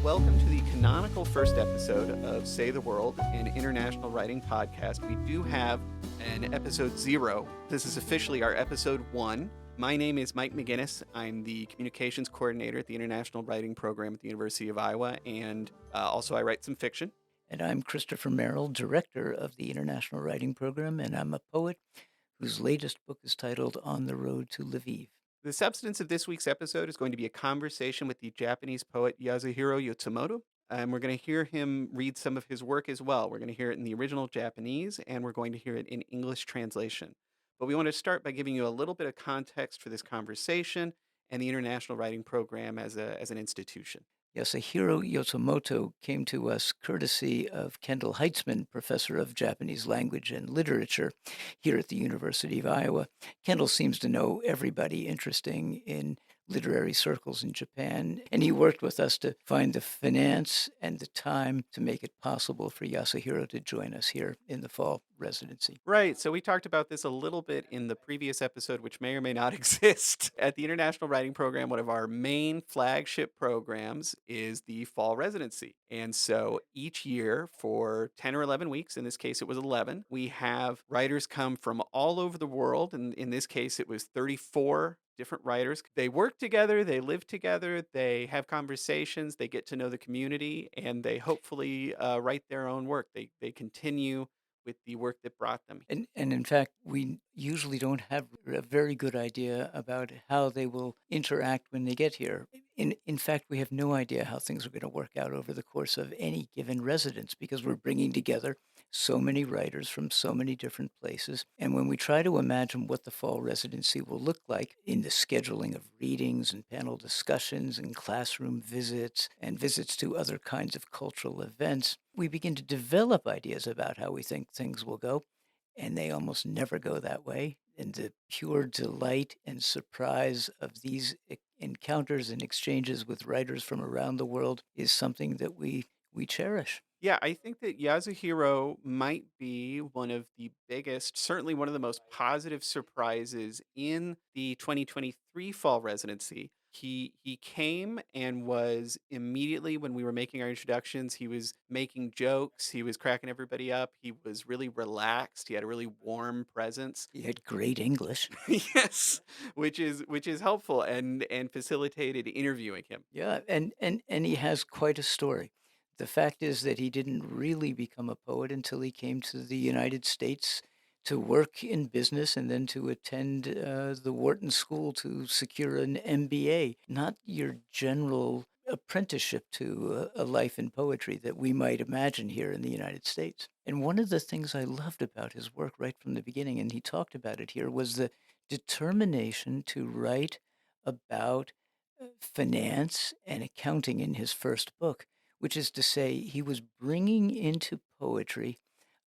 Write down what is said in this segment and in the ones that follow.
Welcome to the canonical first episode of Say the World, an international writing podcast. We do have an episode 0. This is officially our episode 1. My name is Mike Meginnis. I'm the communications coordinator at the International Writing Program at the University of Iowa, and also I write some fiction. And I'm Christopher Merrill, director of the International Writing Program, and I'm a poet whose latest book is titled On the Road to LVIV. The substance of this week's episode is going to be a conversation with the Japanese poet Yasuhiro Yoshimoto, and we're going to hear him read some of his work as well. We're going to hear it in the original Japanese, and we're going to hear it in English translation. But we want to start by giving you a little bit of context for this conversation and the International Writing Program as an institution. Yasuhiro Yoshimoto came to us courtesy of Kendall Heitzman, professor of Japanese language and literature here at the University of Iowa. Kendall seems to know everybody interesting in literary circles in Japan, and he worked with us to find the finance and the time to make it possible for Yasuhiro to join us here in the fall residency. Right. So we talked about this a little bit in the previous episode, which may or may not exist. At the International Writing Program, one of our main flagship programs is the fall residency. And so each year for 10 or 11 weeks, in this case it was 11, we have writers come from all over the world. And in this case, it was 34 different writers. They work together, they live together, they have conversations, they get to know the community, and they hopefully write their own work. They continue with the work that brought them. And in fact, we usually don't have a very good idea about how they will interact when they get here. In fact, we have no idea how things are going to work out over the course of any given residence because we're bringing together so many writers from so many different places. And when we try to imagine what the fall residency will look like in the scheduling of readings and panel discussions and classroom visits and visits to other kinds of cultural events, we begin to develop ideas about how we think things will go, and they almost never go that way. And the pure delight and surprise of these encounters and exchanges with writers from around the world is something that we cherish. Yeah, I think that Yasuhiro might be one of the biggest, certainly one of the most positive surprises in the 2023 fall residency. He came and was immediately, when we were making our introductions, he was making jokes, he was cracking everybody up, he was really relaxed, he had a really warm presence. He had great English. Yes, which is helpful and facilitated interviewing him. Yeah, and he has quite a story. The fact is that he didn't really become a poet until he came to the United States to work in business and then to attend the Wharton School to secure an MBA, not your general apprenticeship to a life in poetry that we might imagine here in the United States. And one of the things I loved about his work right from the beginning, and he talked about it here, was the determination to write about finance and accounting in his first book, which is to say he was bringing into poetry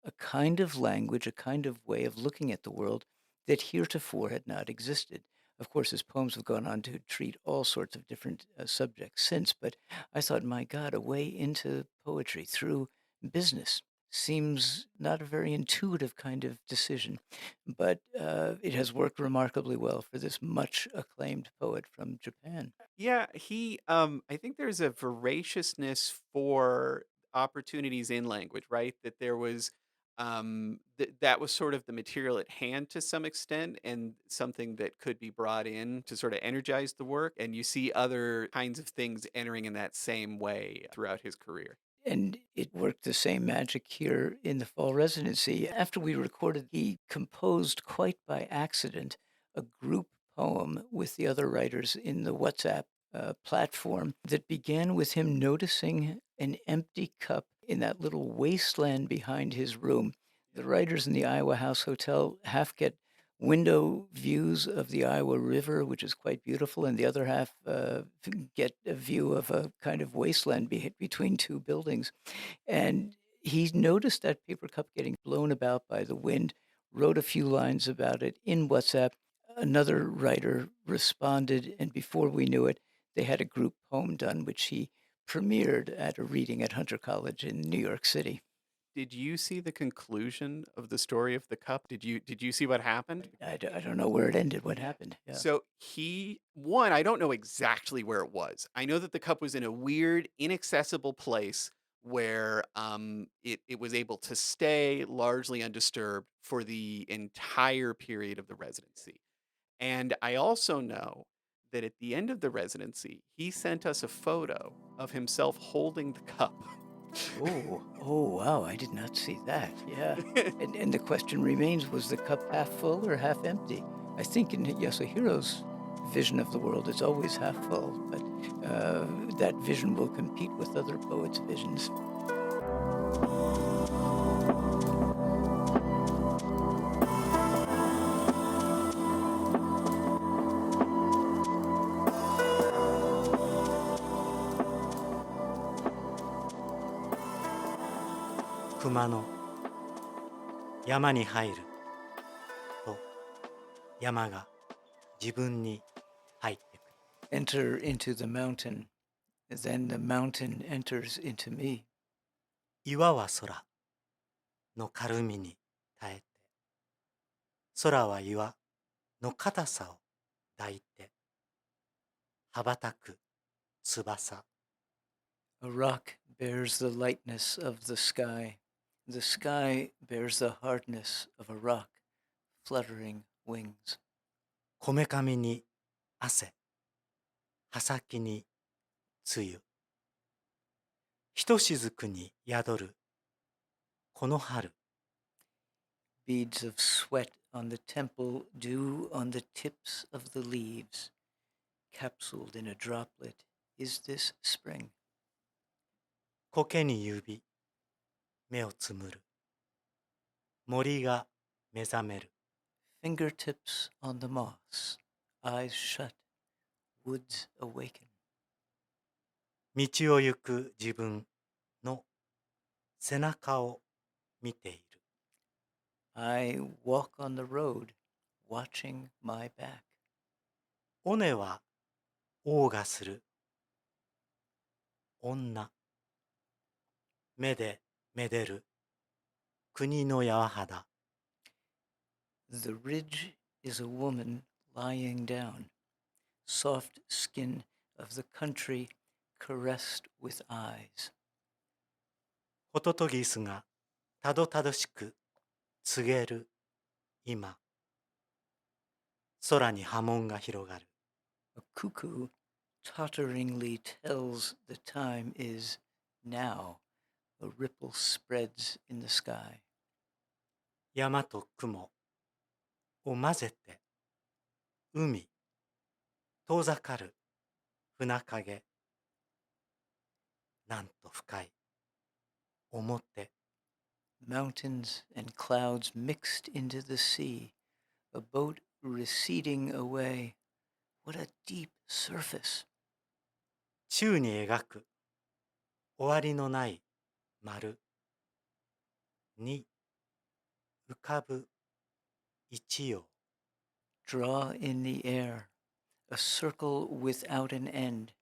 a kind of language, a kind of way of looking at the world that heretofore had not existed. Of course, his poems have gone on to treat all sorts of different subjects since, but I thought, my God, a way into poetry through business seems not a very intuitive kind of decision, but it has worked remarkably well for this much acclaimed poet from Japan. Yeah, I think there's a voraciousness for opportunities in language, right? That there was that was sort of the material at hand to some extent and something that could be brought in to sort of energize the work. And you see other kinds of things entering in that same way throughout his career. And it worked the same magic here in the fall residency. After we recorded, he composed quite by accident a group poem with the other writers in the WhatsApp platform that began with him noticing an empty cup in that little wasteland behind his room. The writers in the Iowa House Hotel half get window views of the Iowa River, which is quite beautiful, and the other half get a view of a kind of wasteland between two buildings. And he noticed that paper cup getting blown about by the wind, wrote a few lines about it in WhatsApp. Another writer responded, and before we knew it, they had a group poem done, which he premiered at a reading at Hunter College in New York City. Did you see the conclusion of the story of the cup? Did you see what happened? I don't know where it ended, what happened. Yeah. So I don't know exactly where it was. I know that the cup was in a weird, inaccessible place where it was able to stay largely undisturbed for the entire period of the residency. And I also know that at the end of the residency, he sent us a photo of himself holding the cup. Oh, wow, I did not see that. Yeah. And the question remains, was the cup half full or half empty? I think in Yasuhiro's vision of the world, it's always half full, but that vision will compete with other poets' visions. Kuma no yama ni hairu to yama ga jibun ni haitte kuru. Enter into the mountain, then the mountain enters into me. 岩は空の軽みに耐えて、空は岩の硬さを抱いて、羽ばたく翼。A rock bears the lightness of the sky. The sky bears the hardness of a rock, fluttering wings. こめかみに汗、葉先に露。ひとしずくに宿るこの春。Beads of sweat on the temple, dew on the tips of the leaves. Capsuled in a droplet, is this spring? 苔に指、目をつむる。森が目覚める。Fingertips on the moss, eyes shut, woods awaken. 道を行く自分の背中を見ている。I walk on the road, watching my back. 尾根は謳歌する女。目でめでる国の柔肌。The ridge is a woman lying down, soft skin of the country caressed with eyes. ホトトギスがたどたどしく告げる今。空に波紋が広がる。A cuckoo totteringly tells the time is now. A ripple spreads in the sky. 山と雲を混ぜて海遠ざかる船影。なんと深い表。Mountains and clouds mixed into the sea. A boat receding away. What a deep surface. 宙に描く終わりのない丸に浮かぶ一葉。 Draw in the air. A circle without an end.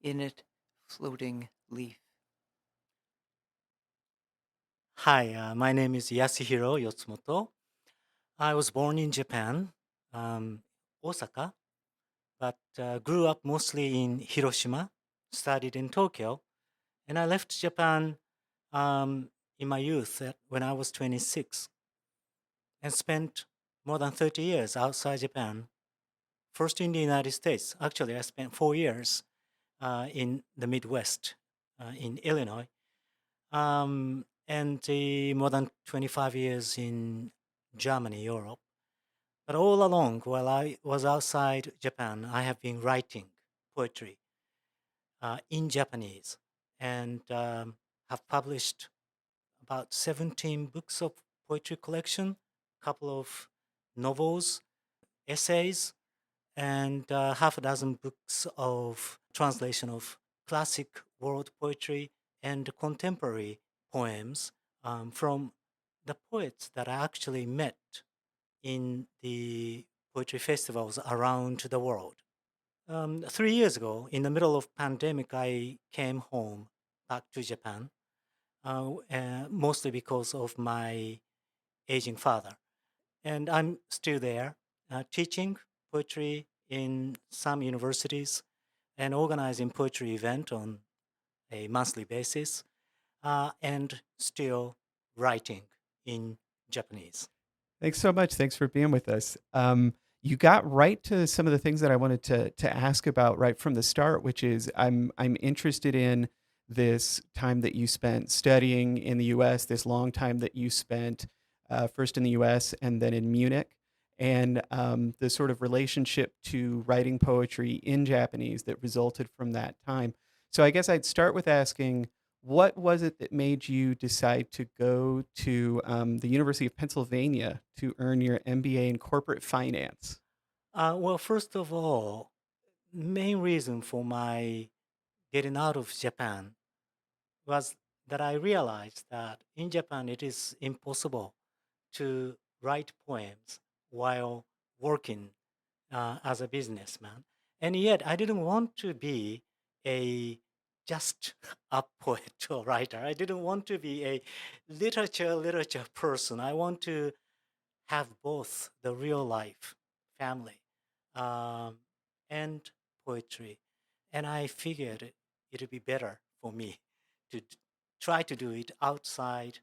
In it, floating leaf. Hi, my name is Yasuhiro Yotsumoto. I was born in Japan, Osaka, but grew up mostly in Hiroshima, studied in Tokyo, and I left Japan in my youth when I was 26 and spent more than 30 years outside Japan. First in the United States. Actually, I spent 4 years in the Midwest, in Illinois, and more than 25 years in Germany, Europe. But all along, while I was outside Japan, I have been writing poetry in Japanese and have published about 17 books of poetry collection, a couple of novels, essays, and half a dozen books of translation of classic world poetry and contemporary poems from the poets that I actually met in the poetry festivals around the world. 3 years ago, in the middle of pandemic, I came home back to Japan, mostly because of my aging father. And I'm still there, teaching poetry in some universities and organizing poetry event on a monthly basis, and still writing in Japanese. Thanks so much. Thanks for being with us. You got right to some of the things that I wanted to ask about right from the start, which is I'm interested in this time that you spent studying in the U.S., this long time that you spent first in the U.S. and then in Munich, and the sort of relationship to writing poetry in Japanese that resulted from that time. So I guess I'd start with asking, what was it that made you decide to go to the University of Pennsylvania to earn your MBA in corporate finance? Well, first of all, main reason for my getting out of Japan was that I realized that in Japan it is impossible to write poems while working as a businessman. And yet I didn't want to be a just a poet or writer. I didn't want to be a literature person. I want to have both the real life family um, and poetry. And I figured it would be better for me to try to do it outside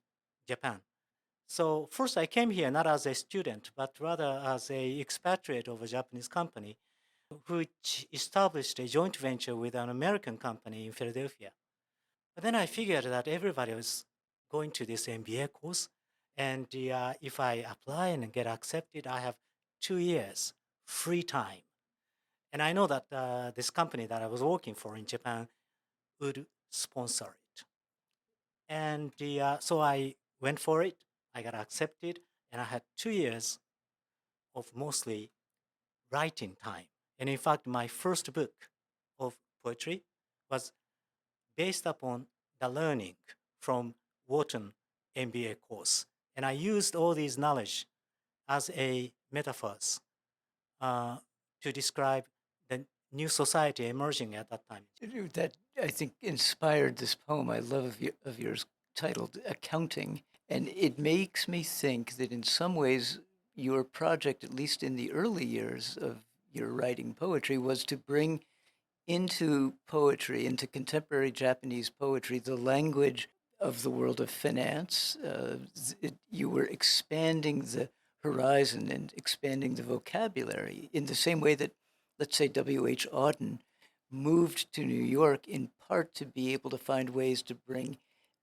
Japan. So first I came here not as a student, but rather as a expatriate of a Japanese company, which established a joint venture with an American company in Philadelphia. But then I figured that everybody was going to this MBA course, and if I apply and get accepted, I have 2 years free time. And I know that this company that I was working for in Japan would sponsor it. And so I went for it. I got accepted, and I had 2 years of mostly writing time. And in fact, my first book of poetry was based upon the learning from Wharton MBA course. And I used all these knowledge as a metaphors uh, to describe the new society emerging at that time. That, I think, inspired this poem I love of yours titled Accounting. And it makes me think that in some ways, your project, at least in the early years of your writing poetry, was to bring into poetry, into contemporary Japanese poetry, the language of the world of finance. You were expanding the horizon and expanding the vocabulary in the same way that, let's say, W.H. Auden moved to New York in part to be able to find ways to bring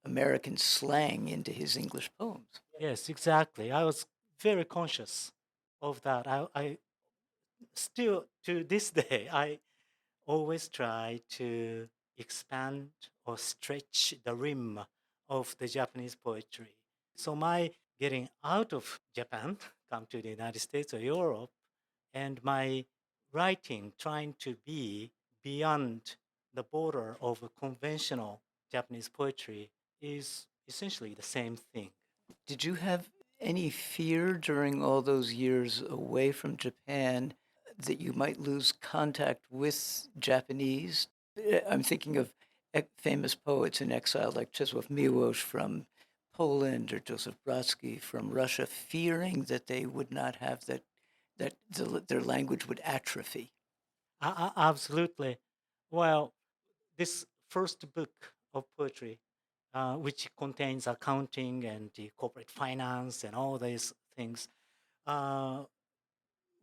American slang into his English poems. Yes, exactly. I was very conscious of that. I still, to this day, I always try to expand or stretch the rim of the Japanese poetry. So my getting out of Japan, come to the United States or Europe, and my writing trying to be beyond the border of a conventional Japanese poetry is essentially the same thing. Did you have any fear during all those years away from Japan that you might lose contact with Japanese? I'm thinking of famous poets in exile like Czesław Miłosz from Poland or Joseph Brodsky from Russia, fearing that they would not have their language would atrophy. Absolutely. Well, this first book of poetry, which contains accounting and the corporate finance and all these things, uh,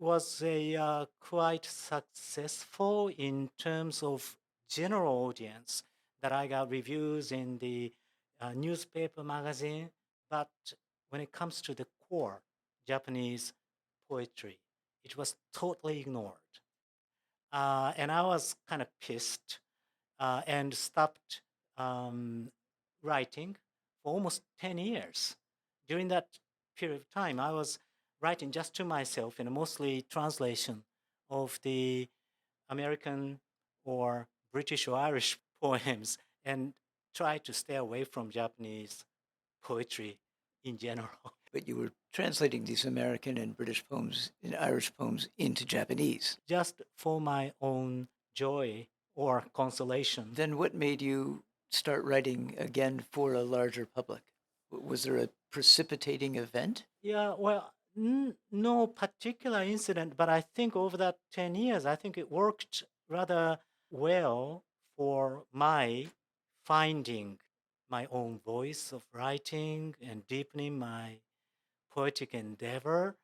was a quite successful in terms of general audience. That I got reviews in the newspaper magazine, but when it comes to the core Japanese poetry, it was totally ignored. And I was kind of pissed and stopped um, writing for almost 10 years. During that period of time, I was writing just to myself and mostly translation of the American or British or Irish poems and try to stay away from Japanese poetry in general. But you were translating these American and British poems and Irish poems into Japanese. Just for my own joy or consolation. Then what made you start writing again for a larger public? Was there a precipitating event? Yeah, well, no particular incident, but I think over that 10 years, I think it worked rather well for my finding my own voice of writing and deepening my poetic endeavor.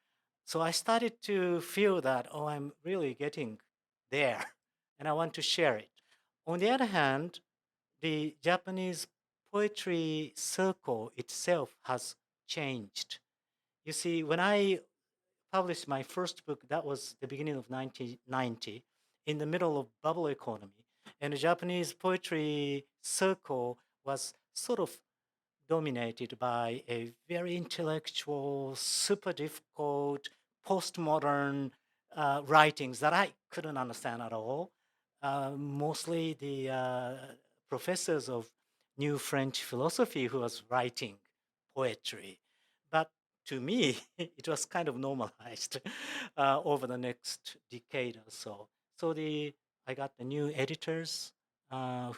So I started to feel that, oh, I'm really getting there and I want to share it. On the other hand, the Japanese poetry circle itself has changed. You see, when I published my first book, that was the beginning of 1990, in the middle of bubble economy. And the Japanese poetry circle was sort of dominated by a very intellectual, super difficult, postmodern writings that I couldn't understand at all. Mostly the professors of New French philosophy who was writing poetry. But to me, it was kind of normalized over the next decade or so. So I got the new editors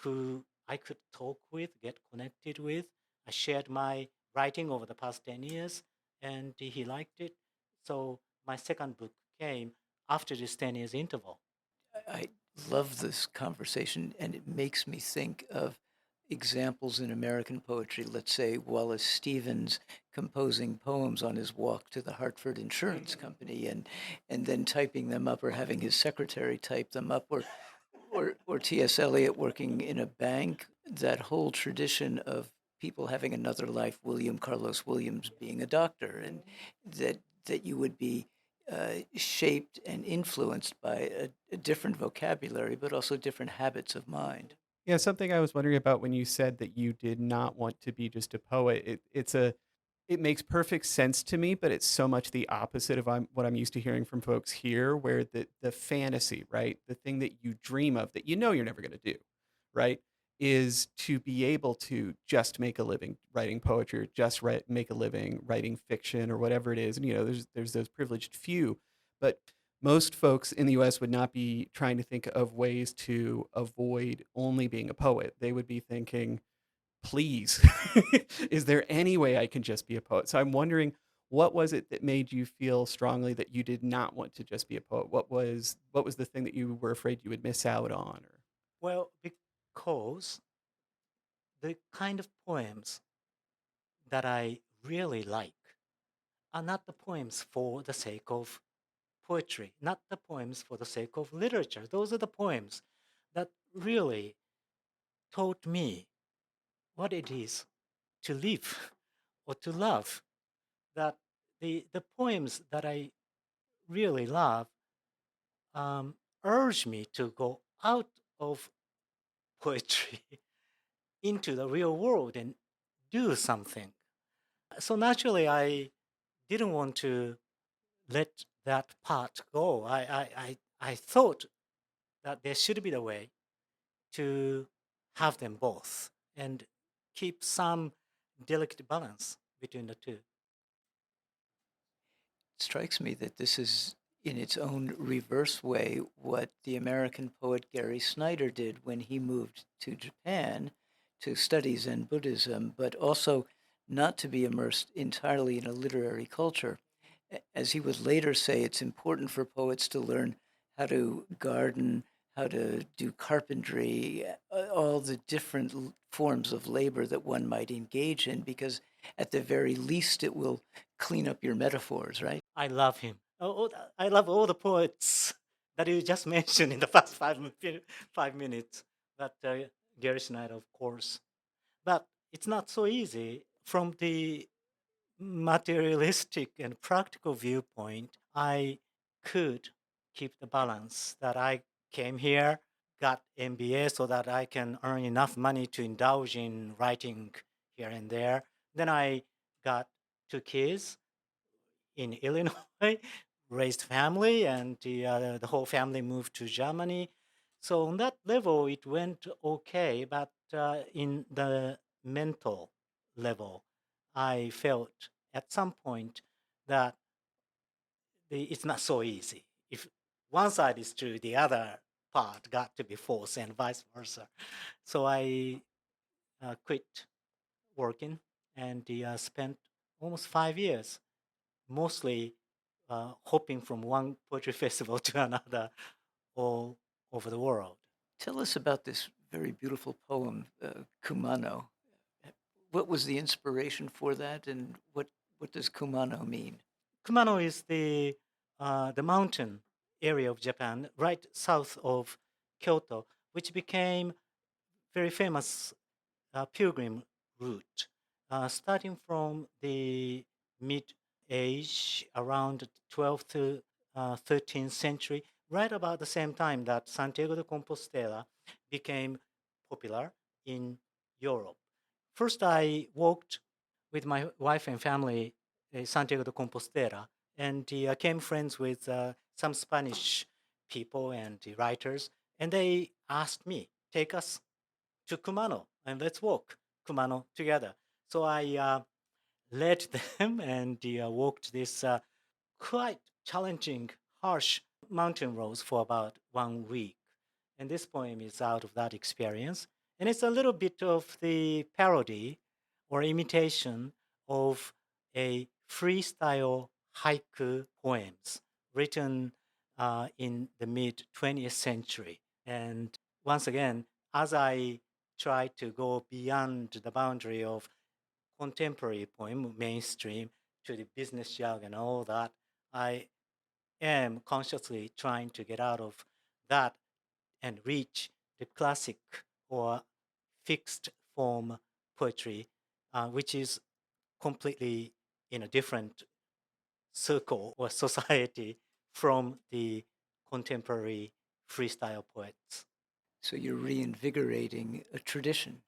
who I could talk with, get connected with. I shared my writing over the past 10 years, and he liked it. So my second book came after this 10 years interval. I love this conversation, and it makes me think of examples in American poetry. Let's say Wallace Stevens composing poems on his walk to the Hartford Insurance Company, and then typing them up, or having his secretary type them up, or T.S. Eliot working in a bank. That whole tradition of people having another life, William Carlos Williams being a doctor, and that you would be shaped and influenced by a different vocabulary, but also different habits of mind. Yeah, something I was wondering about when you said that you did not want to be just a poet. It makes perfect sense to me, but it's so much the opposite of what I'm used to hearing from folks here, where the fantasy, right, the thing that you dream of that you know you're never going to do, right, is to be able to just make a living writing poetry, or just make a living writing fiction, or whatever it is. And there's those privileged few, but most folks in the U.S. would not be trying to think of ways to avoid only being a poet. They would be thinking, please, is there any way I can just be a poet? So I'm wondering, what was it that made you feel strongly that you did not want to just be a poet? What was the thing that you were afraid you would miss out on? Or Well, because the kind of poems that I really like are not the poems for the sake of poetry, not the poems for the sake of literature. Those are the poems that really taught me what it is to live or to love. That the poems that I really love urge me to go out of poetry into the real world and do something. So naturally, I didn't want to let that part go. I thought that there should be a way to have them both and keep some delicate balance between the two. It strikes me that this is, in its own reverse way, what the American poet Gary Snyder did when he moved to Japan to study Zen Buddhism, but also not to be immersed entirely in a literary culture. As he would later say, it's important for poets to learn how to garden, how to do carpentry, all the different forms of labor that one might engage in, because at the very least it will clean up your metaphors, right? I love him. I love all the poets that you just mentioned in the past 5 minutes. But Gary Snyder, of course. But it's not so easy from the materialistic and practical viewpoint. I could keep the balance that I came here, got MBA so that I can earn enough money to indulge in writing here and there. Then I got 2 kids in Illinois, raised family, and the whole family moved to Germany. So on that level, it went okay, but in the mental level, I felt at some point that it's not so easy. If one side is true, the other part got to be false, and vice versa. So I quit working and spent almost 5 years, mostly hopping from one poetry festival to another all over the world. Tell us about this very beautiful poem, Kumano. What was the inspiration for that, and what does Kumano mean? Kumano is the mountain area of Japan, right south of Kyoto, which became very famous pilgrim route, starting from the mid age around 12th to 13th century, right about the same time that Santiago de Compostela became popular in Europe. First, I walked with my wife and family Santiago de Compostela, and became friends with some Spanish people and writers, and they asked me, take us to Kumano and let's walk Kumano together. So I led them and walked this quite challenging, harsh mountain roads for about 1 week. And this poem is out of that experience. And it's a little bit of the parody or imitation of a freestyle haiku poems written in the mid 20th century. And once again, as I try to go beyond the boundary of contemporary poem, mainstream, to the business jargon and all that, I am consciously trying to get out of that and reach the classic or fixed form poetry, which is completely in a different circle or society from the contemporary freestyle poets. So you're reinvigorating a tradition.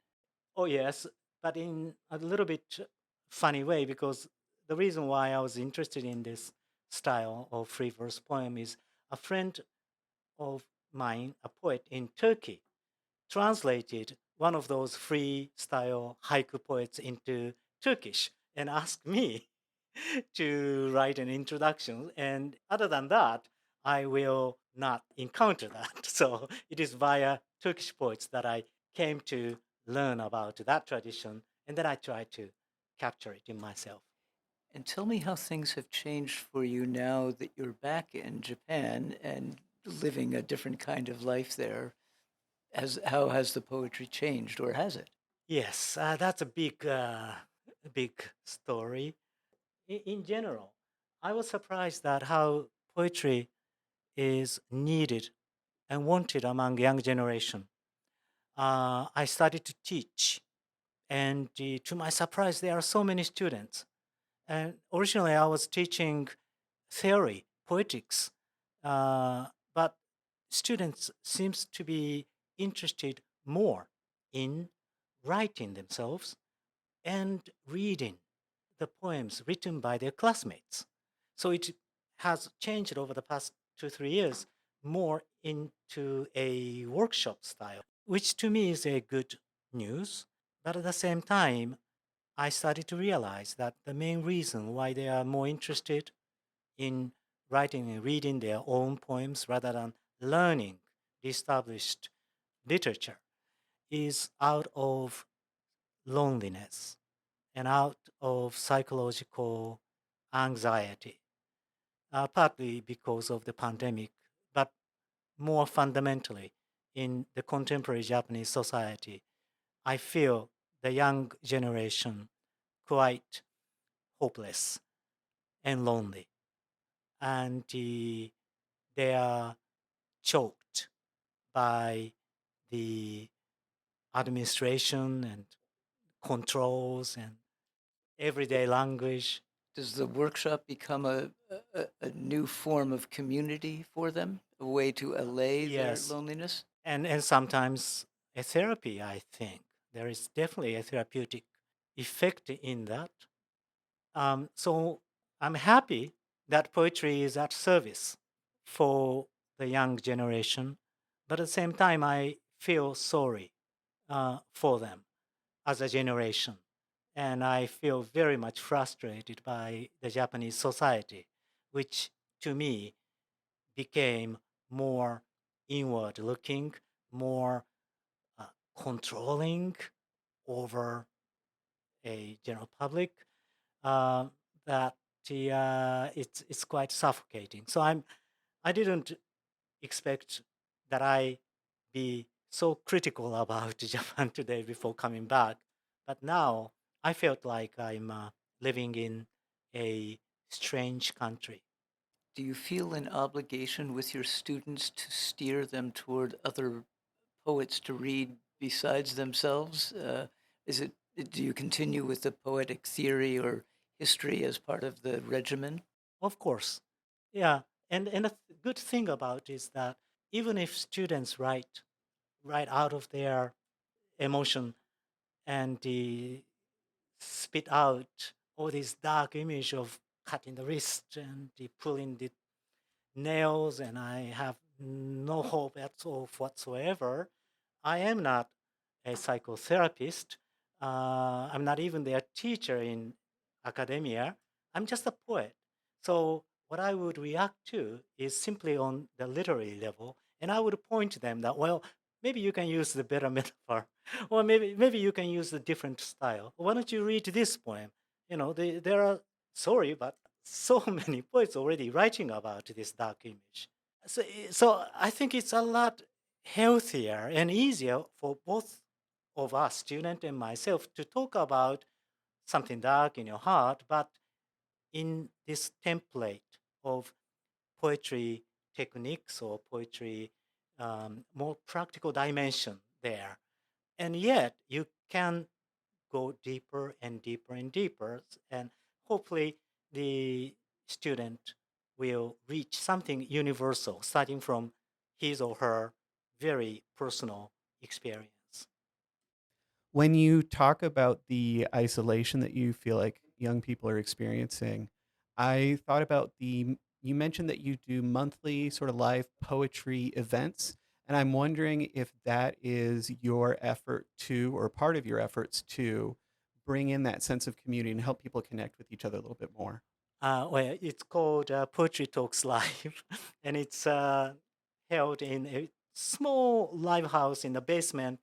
Oh, yes, but in a little bit funny way, because the reason why I was interested in this style of free verse poem is a friend of mine, a poet in Turkey, translated one of those freestyle haiku poets into Turkish and asked me to write an introduction. And other than that, I will not encounter that. So it is via Turkish poets that I came to learn about that tradition, and then I try to capture it in myself. And tell me how things have changed for you now that you're back in Japan and living a different kind of life there. How has the poetry changed, or has it? Yes, that's a big story. In general, I was surprised at how poetry is needed and wanted among young generation. I started to teach, and to my surprise, there are so many students. And originally, I was teaching theory, poetics, but students seems to be interested more in writing themselves and reading the poems written by their classmates. So it has changed over the past 2, 3 years more into a workshop style, which to me is a good news. But at the same time, I started to realize that the main reason why they are more interested in writing and reading their own poems rather than learning the established literature is out of loneliness and out of psychological anxiety, partly because of the pandemic, but more fundamentally in the contemporary Japanese society. I feel the young generation quite hopeless and lonely, and they are choked by the administration and controls and everyday language. Does the workshop become a new form of community for them, a way to allay their Yes, loneliness? and sometimes a therapy. I think there is definitely a therapeutic effect in that. So I'm happy that poetry is at service for the young generation, but at the same time, I feel sorry for them as a generation. And I feel very much frustrated by the Japanese society, which to me became more inward looking, more uh, controlling over a general public. Uh, that it's quite suffocating. So I didn't expect that I be so critical about Japan today before coming back, but now I felt like I'm living in a strange country. Do you feel an obligation with your students to steer them toward other poets to read besides themselves? Is it Do you continue with the poetic theory or history as part of the regimen? Of course, yeah, and a good thing about is that even if students write out of their emotion and spit out all this dark image of cutting the wrist and pulling the nails, and I have no hope at all whatsoever. I am not a psychotherapist. I'm not even their teacher in academia. I'm just a poet. So what I would react to is simply on the literary level, and I would point them that, well, maybe you can use the better metaphor, or maybe you can use a different style. Why don't you read this poem? There are, sorry, but so many poets already writing about this dark image. So I think it's a lot healthier and easier for both of us, student and myself, to talk about something dark in your heart, but in this template of poetry techniques or poetry, more practical dimension there. And yet you can go deeper and deeper and deeper, and hopefully the student will reach something universal, starting from his or her very personal experience. When you talk about the isolation that you feel like young people are experiencing, I thought about you mentioned that you do monthly sort of live poetry events, and I'm wondering if that is your effort to, or part of your efforts to, bring in that sense of community and help people connect with each other a little bit more. Well, it's called Poetry Talks Live, and it's held in a small live house in the basement,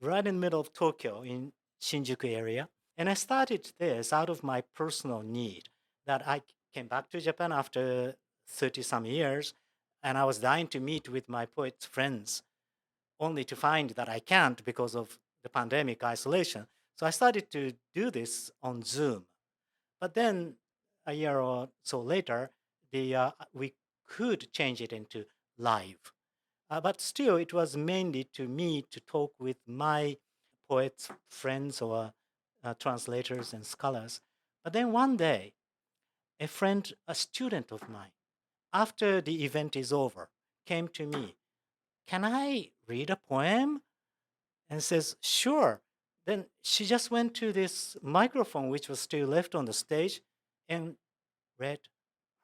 right in the middle of Tokyo, in Shinjuku area. And I started this out of my personal need that I came back to Japan after 30 some years, and I was dying to meet with my poet friends, only to find that I can't because of the pandemic isolation. So I started to do this on Zoom. But then a year or so later, we could change it into live. But still, it was mainly to me to talk with my poets, friends, or translators and scholars. But then one day, a friend, a student of mine, after the event is over, came to me. Can I read a poem? And says, sure. Then she just went to this microphone, which was still left on the stage, and read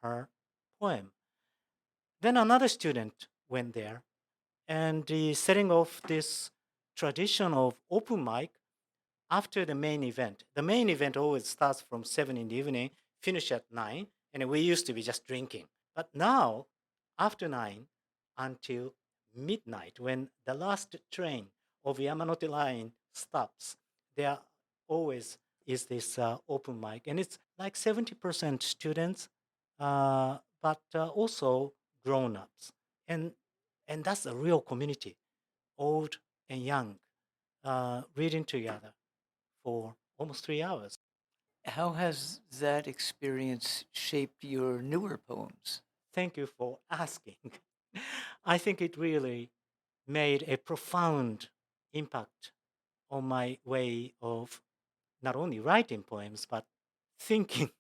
her poem. Then another student went there, and setting off this tradition of open mic after the main event. The main event always starts from 7 in the evening, finish at 9, and we used to be just drinking. But now, after 9 until midnight, when the last train of Yamanote line stops, there always is this open mic, and it's like 70% students, but also grown-ups, and that's a real community, old and young, reading together for almost 3 hours. How has that experience shaped your newer poems? Thank you for asking. I think it really made a profound impact on my way of not only writing poems, but thinking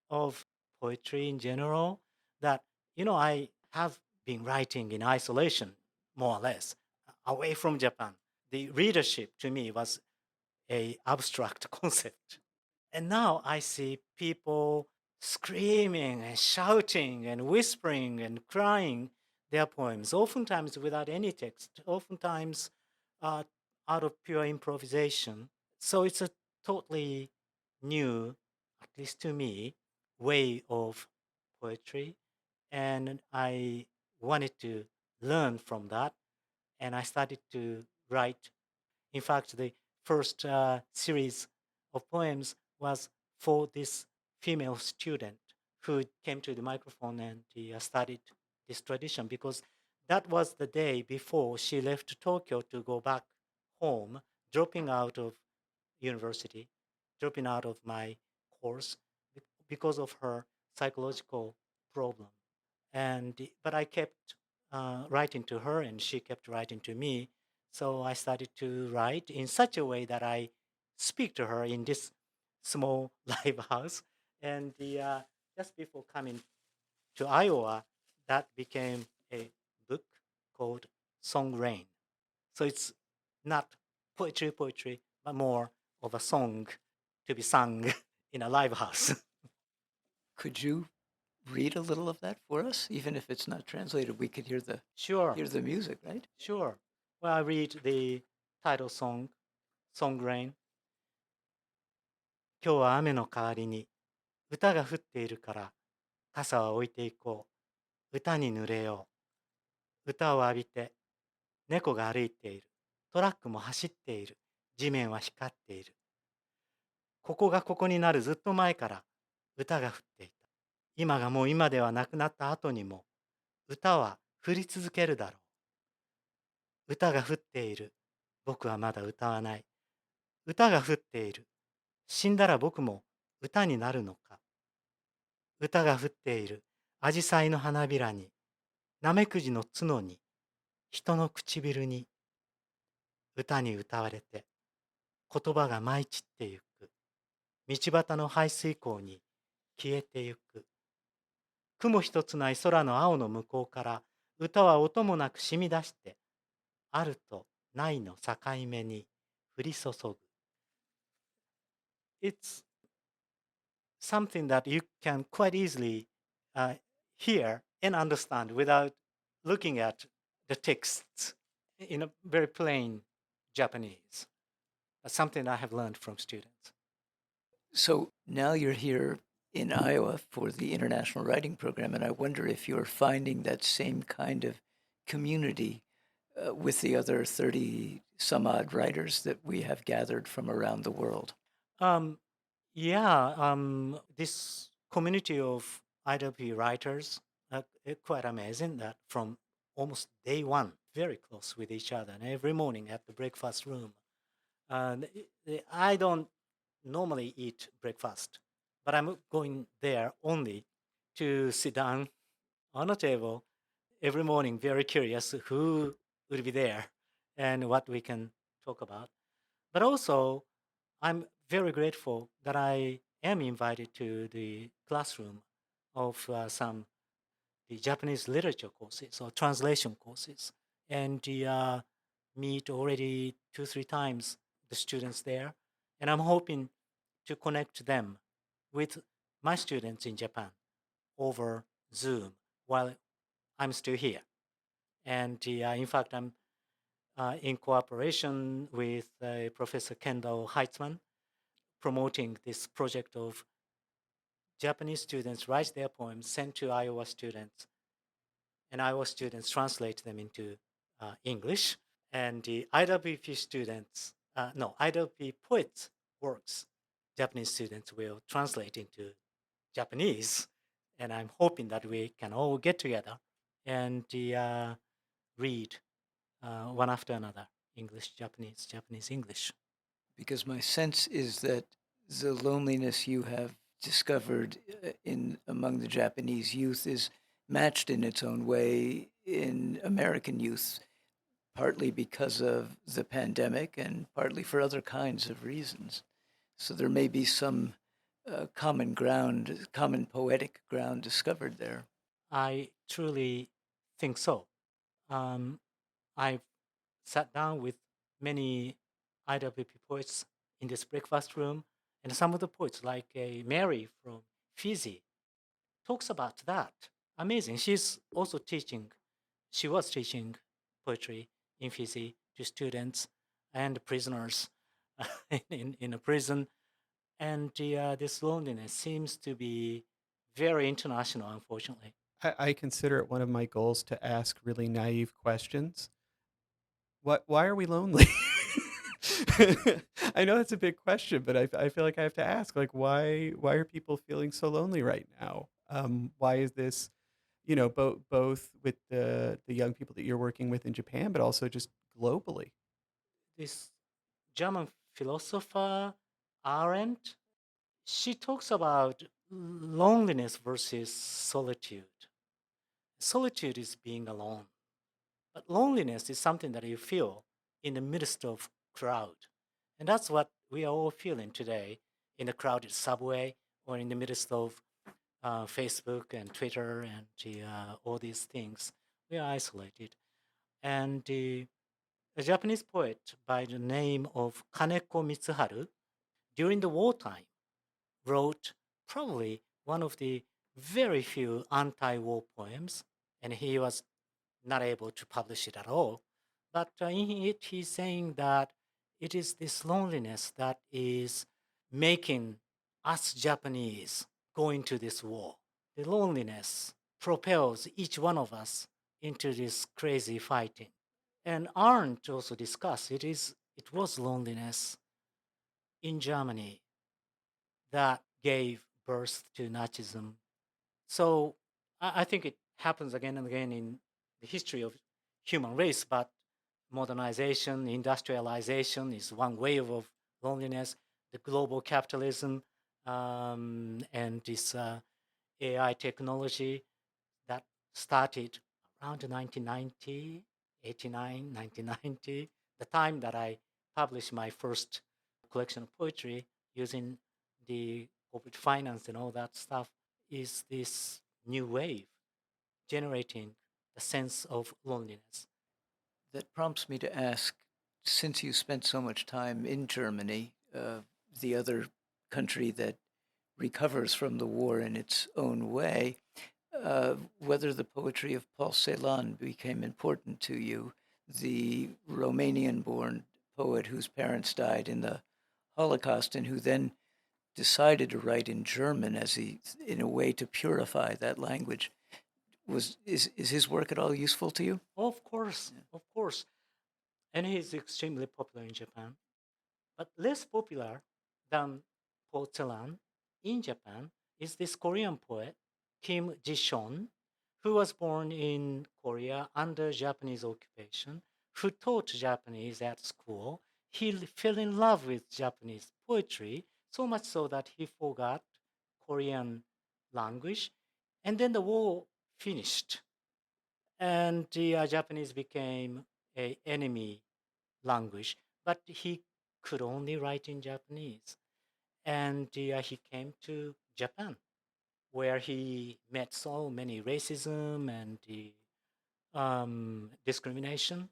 of poetry in general. That, I have been writing in isolation, more or less, away from Japan. The readership to me was a abstract concept. And now I see people screaming and shouting and whispering and crying their poems, oftentimes without any text, oftentimes uh, out of pure improvisation. So it's a totally new, at least to me, way of poetry. And I wanted to learn from that. And I started to write. In fact, the first series of poems was for this female student who came to the microphone and he started this tradition because that was the day before she left Tokyo to go back home, dropping out of university, dropping out of my course because of her psychological problem. But I kept writing to her, and she kept writing to me. So I started to write in such a way that I speak to her in this small live house. And just before coming to Iowa, that became a book called Song Rain. So it's not poetry, but more of a song to be sung in a live house. Could you read a little of that for us? Even if it's not translated, we could hear the Sure, music, right? sure. Well, I read the title song, Song Rain. 今日は雨の代わりに歌が降っているから傘は置いていこう。歌に濡れよう。歌を浴びて猫が歩いている。トラックも走っている。地面は光っている。ここがここになるずっと前から歌が降っていた。今がもう今ではなくなった後にも歌は降り続けるだろう。歌が降っている。僕はまだ歌わない。歌が降っている。死んだら僕も歌になるのか。歌が降っている。紫陽花の花びらに、ナメクジの角に、人の唇に、歌に歌われて、言葉が舞い散ってゆく。道端の排水溝に消えてゆく。雲一つない空の青の向こうから、歌は音もなく染み出して、あるとないの境目に降り注ぐ。It's something that you can quite easily hear and understand without looking at the texts in a very plain Japanese. That's something I have learned from students. So now you're here in Iowa for the International Writing Program, and I wonder if you're finding that same kind of community with the other 30 some odd writers that we have gathered from around the world. This community of IWP writers quite amazing that from almost day one, very close with each other, and every morning at the breakfast room. I don't normally eat breakfast, but I'm going there only to sit down on a table every morning, very curious who will be there and what we can talk about. But also, I'm very grateful that I am invited to the classroom of some the Japanese literature courses or translation courses, and meet already 2-3 times the students there, and I'm hoping to connect them with my students in Japan over Zoom while I'm still here. And in fact, I'm in cooperation with Professor Kendall Heitzman, promoting this project of Japanese students write their poems, send to Iowa students, and Iowa students translate them into English. And the IWP students, IWP poets' works, Japanese students will translate into Japanese. And I'm hoping that we can all get together and read one after another, English, Japanese, Japanese, English. Because my sense is that the loneliness you have discovered in among the Japanese youth is matched in its own way in American youth, partly because of the pandemic and partly for other kinds of reasons. So there may be some common ground, common poetic ground discovered there. I truly think so. I've sat down with many IWP poets in this breakfast room, and some of the poets, like Mary from Fiji, talks about that. Amazing. She's also teaching. She was teaching poetry in Fiji to students and prisoners in a prison. And this loneliness seems to be very international, unfortunately. I consider it one of my goals to ask really naive questions. Why are we lonely? I know that's a big question, but I feel like I have to ask, like, why are people feeling so lonely right now? Why is this, both with the young people that you're working with in Japan, but also just globally? This German philosopher, Arendt, she talks about loneliness versus solitude. Solitude is being alone, but loneliness is something that you feel in the midst of crowd. And that's what we are all feeling today in the crowded subway or in the midst of Facebook and Twitter and all these things. We are isolated. And a Japanese poet by the name of Kaneko Mitsuharu, during the wartime, wrote probably one of the very few anti-war poems, and he was not able to publish it at all. But in it, he's saying that it is this loneliness that is making us Japanese go into this war. The loneliness propels each one of us into this crazy fighting. And Arndt also discussed it was loneliness in Germany that gave birth to Nazism. So I think it happens again and again in the history of human race, but modernization, industrialization is one wave of loneliness. The global capitalism and this AI technology that started around 1990, 89, 1990, the time that I published my first collection of poetry using the corporate finance and all that stuff, is this new wave generating the sense of loneliness. That prompts me to ask, since you spent so much time in Germany, the other country that recovers from the war in its own way, whether the poetry of Paul Celan became important to you, the Romanian-born poet whose parents died in the Holocaust and who then decided to write in German in a way to purify that language. Is his work at all useful to you? Of course, of course. And he's extremely popular in Japan. But less popular than Paul Celan in Japan is this Korean poet, Kim Ji-shon, who was born in Korea under Japanese occupation, who taught Japanese at school. He fell in love with Japanese poetry, so much so that he forgot Korean language. And then the war finished, and the Japanese became a enemy language, but he could only write in Japanese. And he came to Japan, where he met so many racism and discrimination,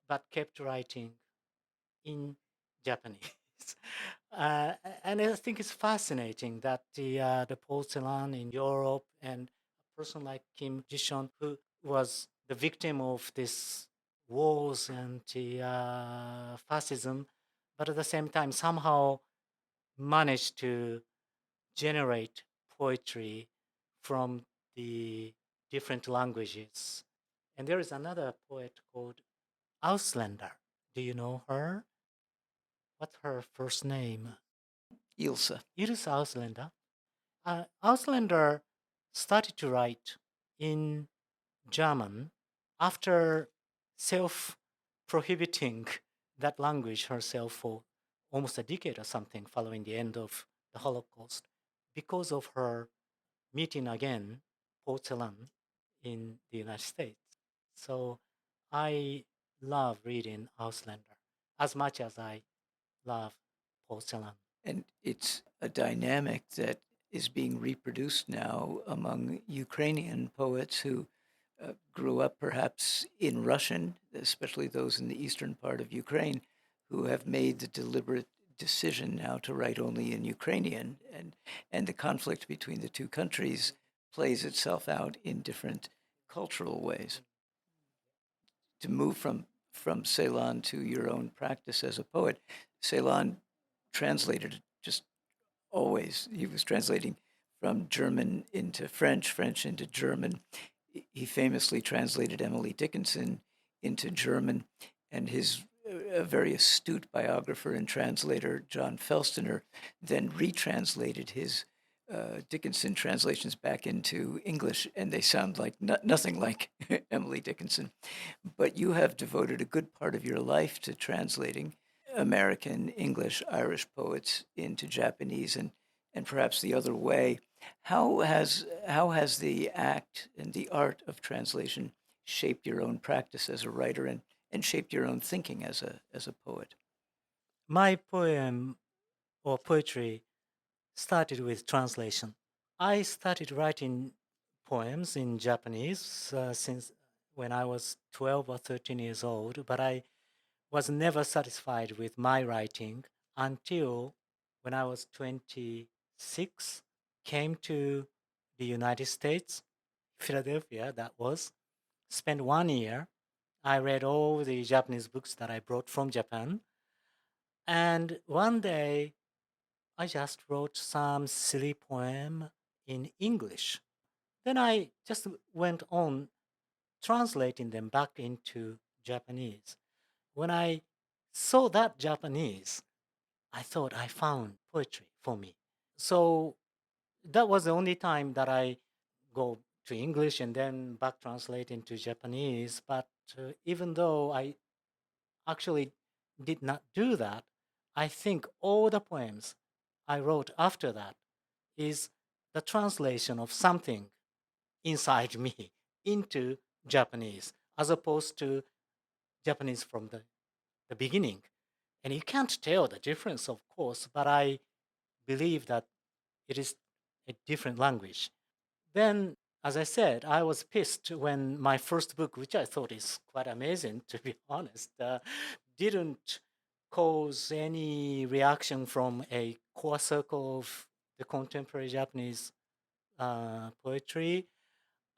but kept writing in Japanese. uh, and I think it's fascinating that the Porcelain in Europe and a person like Kim Ji-shon, who was the victim of this wars and the fascism, but at the same time somehow managed to generate poetry from the different languages. And there is another poet called Ausländer. Do you know her? What's her first name? Ilse. Iris Ausländer. Ausländer started to write in German after self prohibiting that language herself for almost a decade or something following the end of the Holocaust because of her meeting again Paul Celan in the United States. So I love reading Ausländer as much as I love Paul Celan. And it's a dynamic that is being reproduced now among Ukrainian poets who grew up perhaps in Russian, especially those in the eastern part of Ukraine, who have made the deliberate decision now to write only in Ukrainian. And the conflict between the two countries plays itself out in different cultural ways. To move from Ceylon to your own practice as a poet, Ceylon translated just always. He was translating from German into French, French into German. He famously translated Emily Dickinson into German, and his a very astute biographer and translator, John Felstener, then retranslated his Dickinson translations back into English, and they sound like nothing like Emily Dickinson. But you have devoted a good part of your life to translating American, English, Irish poets into Japanese, and perhaps the other way. How has the act and the art of translation shaped your own practice as a writer and shaped your own thinking as a poet? My poem or poetry started with translation. I started writing poems in Japanese since when I was 12 or 13 years old, but I was never satisfied with my writing until when I was 26, came to the United States, Philadelphia, that was, spent 1 year. I read all the Japanese books that I brought from Japan. And one day, I just wrote some silly poem in English. Then I just went on translating them back into Japanese. When I saw that Japanese, I thought I found poetry for me. So that was the only time that I go to English and then back translate into Japanese. But even though I actually did not do that, I think all the poems I wrote after that is the translation of something inside me into Japanese, as opposed to Japanese from the beginning. And you can't tell the difference, of course, but I believe that it is a different language. Then, as I said, I was pissed when my first book, which I thought is quite amazing, to be honest, didn't cause any reaction from a core circle of the contemporary Japanese poetry.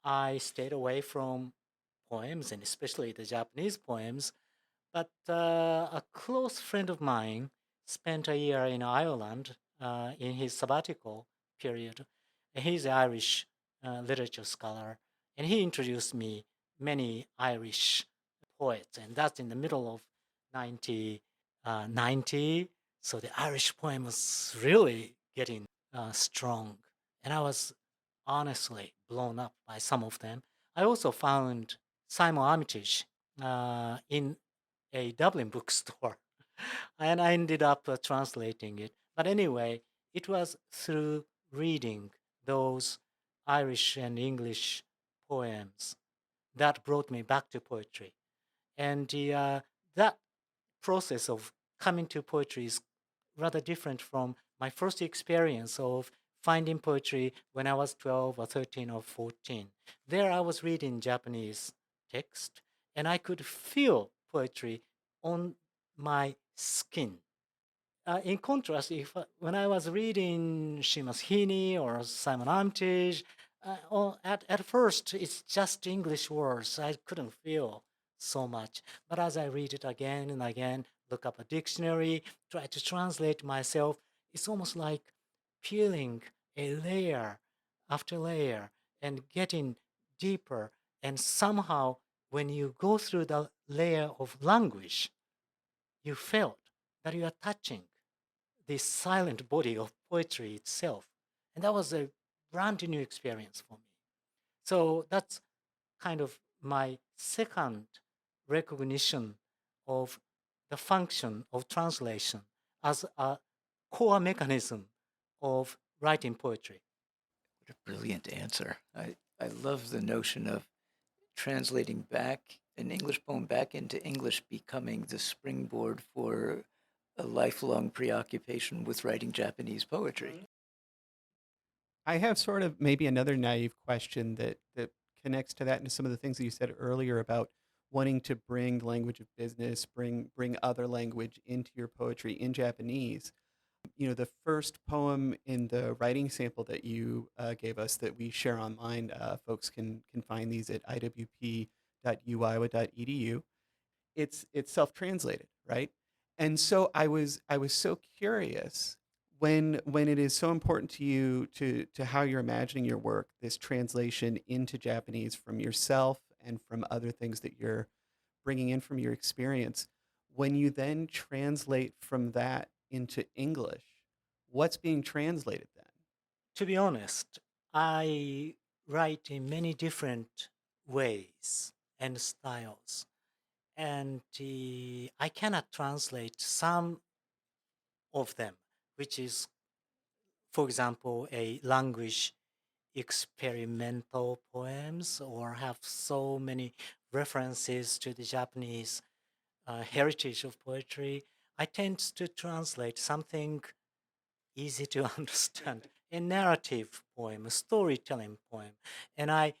I stayed away from poems, and especially the Japanese poems. But a close friend of mine spent a year in Ireland in his sabbatical period. He's an Irish literature scholar, and he introduced me many Irish poets, and that's in the middle of 1990. So the Irish poem was really getting strong, and I was honestly blown up by some of them. I also found Simon Armitage in a Dublin bookstore, and I ended up translating it. But anyway, it was through reading those Irish and English poems that brought me back to poetry. And that process of coming to poetry is rather different from my first experience of finding poetry when I was 12 or 13 or 14. There I was reading Japanese text, and I could feel poetry on my skin. In contrast, when I was reading Seamus Heaney or Simon Armitage, at first it's just English words. I couldn't feel so much. But as I read it again and again, look up a dictionary, try to translate myself, it's almost like peeling a layer after layer and getting deeper. And somehow, when you go through the layer of language, you felt that you are touching the silent body of poetry itself. And that was a brand new experience for me. So that's kind of my second recognition of the function of translation as a core mechanism of writing poetry. What a brilliant answer. I love the notion of translating back an English poem back into English becoming the springboard for a lifelong preoccupation with writing Japanese poetry. I have sort of maybe another naive question that connects to that and to some of the things that you said earlier about wanting to bring the language of business, bring other language into your poetry in Japanese. the first poem in the writing sample that you gave us that we share online, folks can find these at iwp.uiowa.edu. It's self-translated, right? And so I was so curious when it is so important to you to how you're imagining your work, this translation into Japanese from yourself and from other things that you're bringing in from your experience. When you then translate from that into English, what's being translated then? To be honest, I write in many different ways and styles, and I cannot translate some of them, which is, for example, a language experimental poems or have so many references to the Japanese heritage of poetry. I tend to translate something easy to understand, a narrative poem, a storytelling poem. And I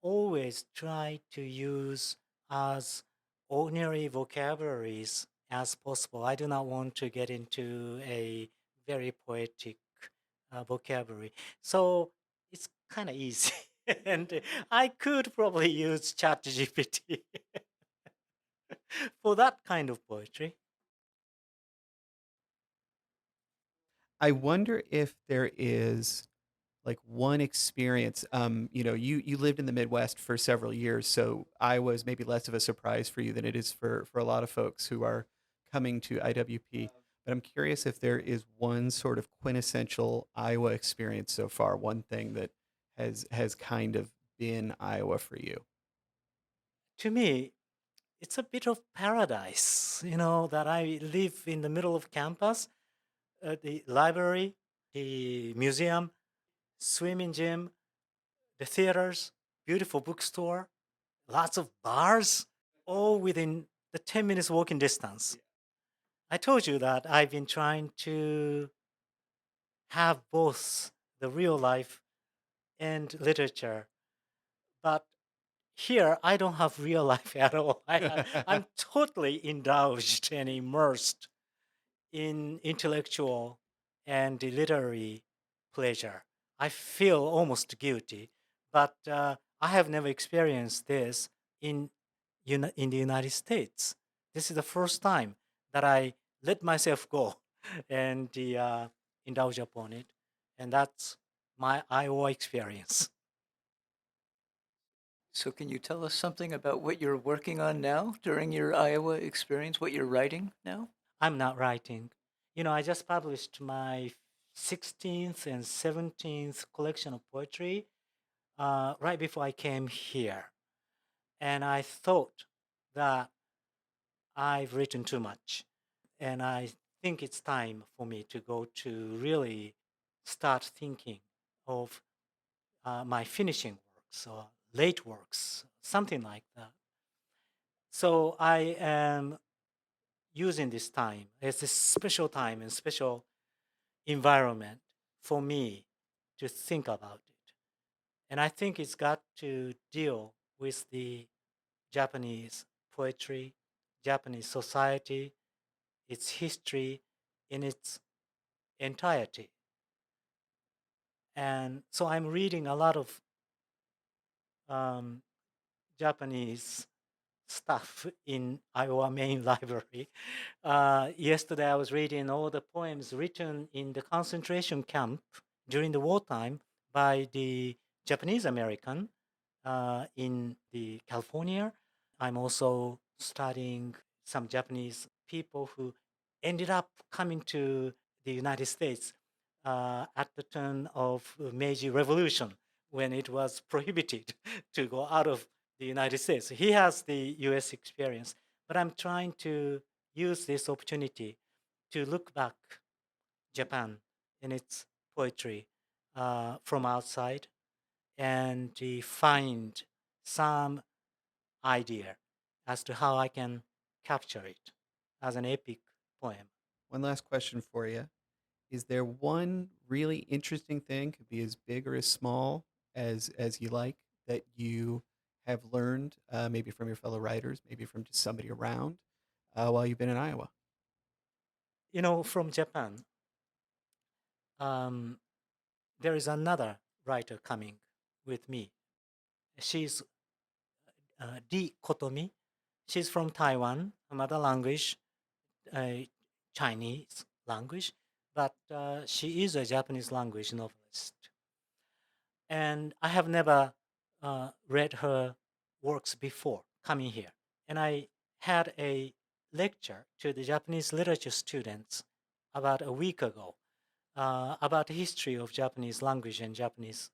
always try to use as ordinary vocabularies as possible. I do not want to get into a very poetic vocabulary. So it's kind of easy. And I could probably use ChatGPT for that kind of poetry. I wonder if there is like one experience. You lived in the Midwest for several years, so I was maybe less of a surprise for you than it is for a lot of folks who are coming to IWP. But I'm curious if there is one sort of quintessential Iowa experience so far, one thing that has kind of been Iowa for you. To me, it's a bit of paradise, that I live in the middle of campus, the library, the museum, swimming gym, the theaters, beautiful bookstore, lots of bars, all within the 10 minutes walking distance. I told you that I've been trying to have both the real life and literature, but here I don't have real life at all. I'm totally indulged and immersed in intellectual and literary pleasure. I feel almost guilty, but I have never experienced this in in the United States. This is the first time that I let myself go and indulge upon it, and that's my Iowa experience. So, can you tell us something about what you're working on now during your Iowa experience, what you're writing now? I'm not writing. I just published my 16th and 17th collection of poetry right before I came here. And I thought that I've written too much. And I think it's time for me to go to really start thinking of my finishing works or late works, something like that. So I am using this time as a special time and special environment for me to think about it. And I think it's got to deal with the Japanese poetry, Japanese society, its history in its entirety. And so I'm reading a lot of um, Japanese stuff in Iowa Main Library. Yesterday, I was reading all the poems written in the concentration camp during the wartime by the Japanese American in the California. I'm also studying some Japanese people who ended up coming to the United States at the turn of Meiji Revolution when it was prohibited to go out of the United States. He has the US experience, but I'm trying to use this opportunity to look back Japan in its poetry from outside and to find some idea as to how I can capture it as an epic poem. One last question for you. Is there one really interesting thing, could be as big or as small as you like, that you have learned, maybe from your fellow writers, maybe from just somebody around, while you've been in Iowa? From Japan, there is another writer coming with me. She's Lee Kotomi. She's from Taiwan, her mother language, Chinese language, but she is a Japanese language novelist. And I have never read her works before coming here. And I had a lecture to the Japanese literature students about a week ago about the history of Japanese language and Japanese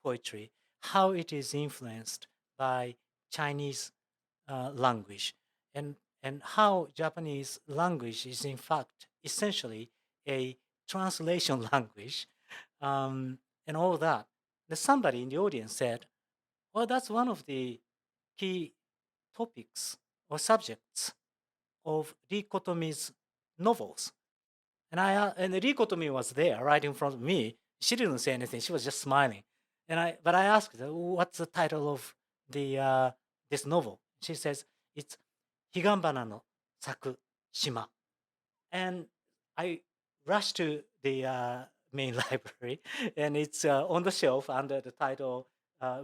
poetry, how it is influenced by Chinese language, and how Japanese language is in fact essentially a translation language, and all that. Somebody in the audience said, well, that's one of the key topics or subjects of Lee Kotomi's novels. And Lee Kotomi was there right in front of me. She didn't say anything. She was just smiling. But I asked her, what's the title of the this novel? She says, it's Higambana no Saku Shima. And I rushed to the main library, and it's on the shelf under the title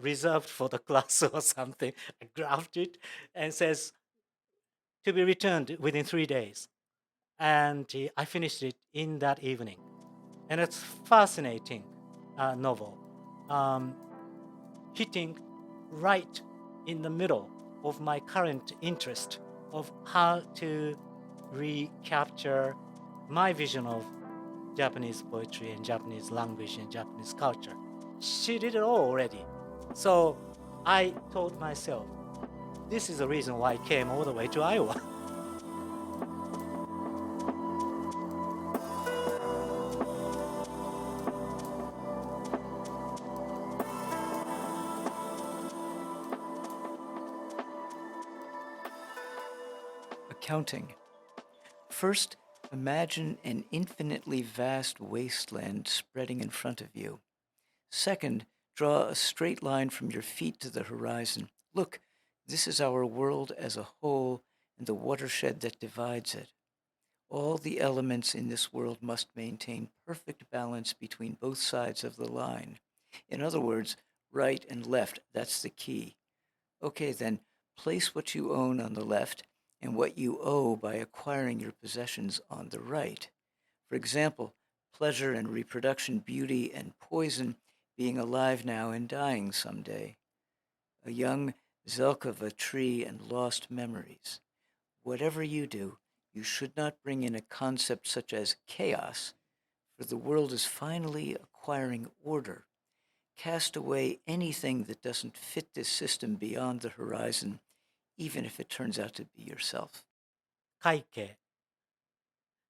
reserved for the class or something. I grabbed it and says, to be returned within 3 days. And I finished it in that evening. And it's fascinating novel, hitting right in the middle of my current interest of how to recapture my vision of Japanese poetry and Japanese language and Japanese culture. She did it all already. So I told myself, this is the reason why I came all the way to Iowa. Accounting. First, imagine an infinitely vast wasteland spreading in front of you. Second, draw a straight line from your feet to the horizon. Look, this is our world as a whole and the watershed that divides it. All the elements in this world must maintain perfect balance between both sides of the line. In other words, right and left, that's the key. Okay, then, place what you own on the left and what you owe by acquiring your possessions on the right. For example, pleasure and reproduction, beauty and poison, being alive now and dying someday. A young zelk of a tree and lost memories. Whatever you do, you should not bring in a concept such as chaos, for the world is finally acquiring order. Cast away anything that doesn't fit this system beyond the horizon, even if it turns out to be yourself. 会計。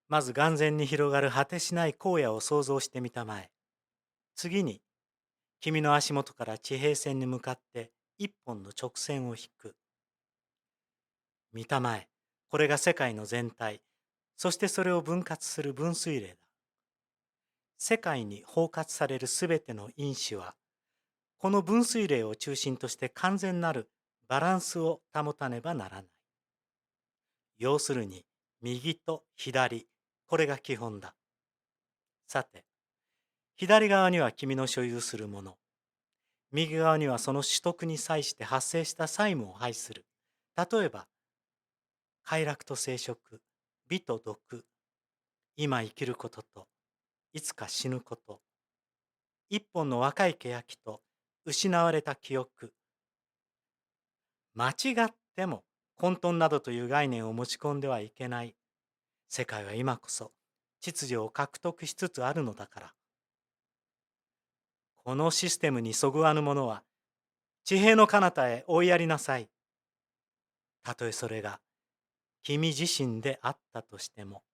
まず眼前に広がる果てしない荒野を想像してみたまえ。次に、君の足元から地平線に向かって一本の直線を引く。見たまえ、これが世界の全体、そしてそれを分割する分水嶺だ。世界に包括されるすべての因子は、この分水嶺を中心として完全なるバランスを保たねばならない。要するに、右と左、これが基本だ。さて、左側には君の所有するもの。右側にはその取得に際して発生した債務を排する。例えば、快楽と生殖、美と毒、今生きることと、いつか死ぬこと、一本の若い欅と失われた記憶。間違っても混沌などという概念を持ち込んではいけない。世界は今こそ秩序を獲得しつつあるのだから。このシステムにそぐわぬ者は地平の彼方へ追いやりなさい。たとえそれが君自身であったとしても。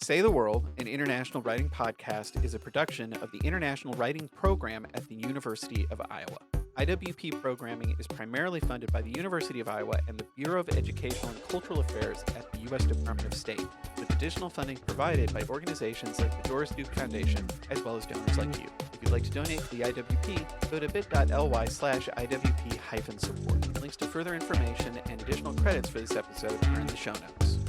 Say the World, an international writing podcast, is a production of the International Writing Program at the University of Iowa. IWP programming is primarily funded by the University of Iowa and the Bureau of Educational and Cultural Affairs at the U.S. Department of State, with additional funding provided by organizations like the Doris Duke Foundation, as well as donors like you. If you'd like to donate to the IWP, go to bit.ly/IWP-support. Links to further information and additional credits for this episode are in the show notes.